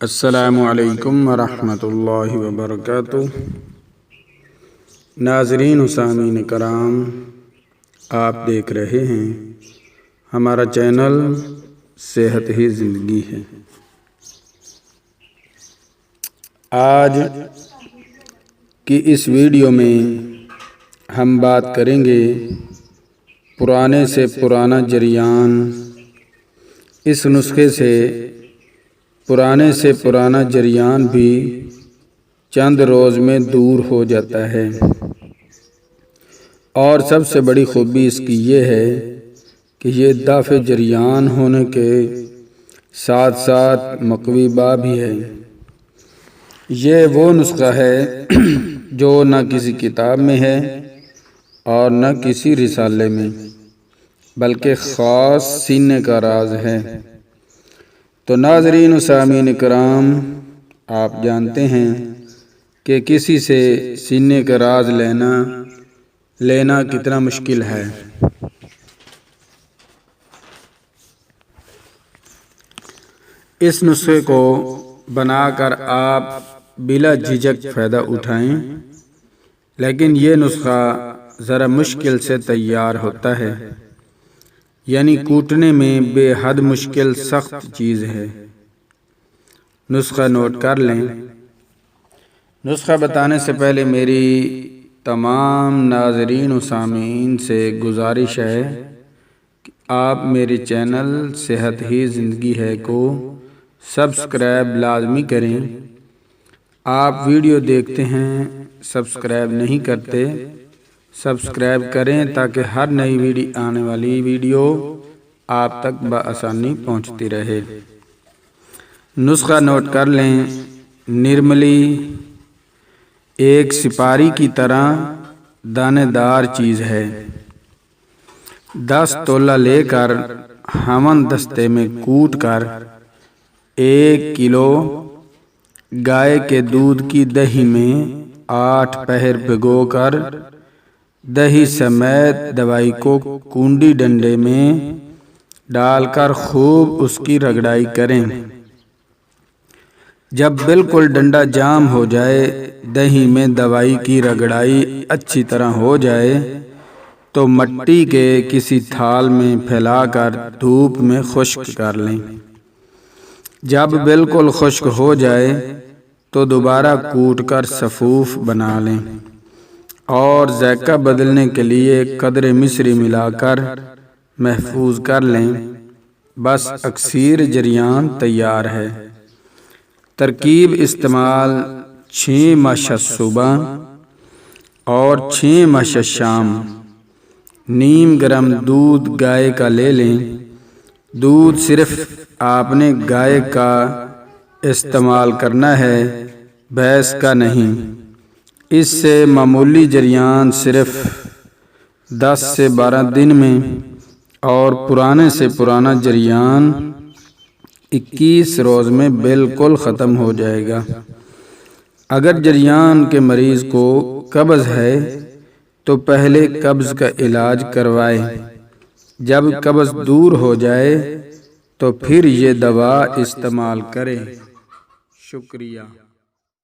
السلام علیکم ورحمۃ اللہ وبرکاتہ۔ ناظرین و سامعین کرام، آپ دیکھ رہے ہیں ہمارا چینل صحت ہی زندگی ہے۔ آج کی اس ویڈیو میں ہم بات کریں گے پرانے سے پرانا جریان۔ اس نسخے سے پرانے سے پرانا جریان بھی چند روز میں دور ہو جاتا ہے، اور سب سے بڑی خوبی اس کی یہ ہے کہ یہ دافع جریان ہونے کے ساتھ ساتھ مقوی بھی ہے۔ یہ وہ نسخہ ہے جو نہ کسی کتاب میں ہے اور نہ کسی رسالے میں، بلکہ خاص سینے کا راز ہے۔ تو ناظرین و سامعین کرام، آپ جانتے ہیں کہ کسی سے سینے کا راز لینا کتنا مشکل ہے۔ اس نسخے کو بنا کر آپ بلا جھجک فائدہ اٹھائیں، لیکن یہ نسخہ ذرا مشکل سے تیار ہوتا ہے، یعنی کوٹنے میں بے حد مشکل سخت چیز ہے۔ نسخہ نوٹ کر لیں۔ نسخہ بتانے سے پہلے میری تمام ناظرین و سامعین سے گزارش ہے کہ آپ میرے چینل صحت ہی زندگی ہے کو سبسکرائب لازمی کریں۔ آپ ویڈیو دیکھتے ہیں، سبسکرائب نہیں کرتے، سبسکرائب کریں تاکہ ہر نئی آنے والی ویڈیو آپ تک بآسانی پہنچتی رہے۔ نسخہ نوٹ کر لیں۔ نرملی ایک سپاری کی طرح دانے دار چیز ہے۔ 10 تولہ لے کر ہمن دستے میں کوٹ کر 1 کلو گائے کے دودھ کی دہی میں 8 پہر بھگو کر دہی سمیت دوائی کو کنڈی ڈنڈے میں ڈال کر خوب اس کی رگڑائی کریں۔ جب بالکل ڈنڈا جام ہو جائے، دہی میں دوائی کی رگڑائی اچھی طرح ہو جائے تو مٹی کے کسی تھال میں پھیلا کر دھوپ میں خشک کر لیں۔ جب بالکل خشک ہو جائے تو دوبارہ کوٹ کر سفوف بنا لیں، اور ذائقہ بدلنے کے لیے قدر مصری ملا کر محفوظ کر لیں۔ بس اکسیر جریان تیار ہے۔ ترکیب استعمال: 6 مشت صبح اور 6 مشت شام۔ نیم گرم دودھ گائے کا لے لیں۔ دودھ صرف آپ نے گائے کا استعمال کرنا ہے، بھینس کا نہیں۔ اس سے معمولی جریان صرف 10 سے 12 دن میں، اور پرانے سے پرانا جریان 21 روز میں بالکل ختم ہو جائے گا۔ اگر جریان کے مریض کو قبض ہے تو پہلے قبض کا علاج کروائے۔ جب قبض دور ہو جائے تو پھر یہ دوا استعمال کریں۔ شکریہ۔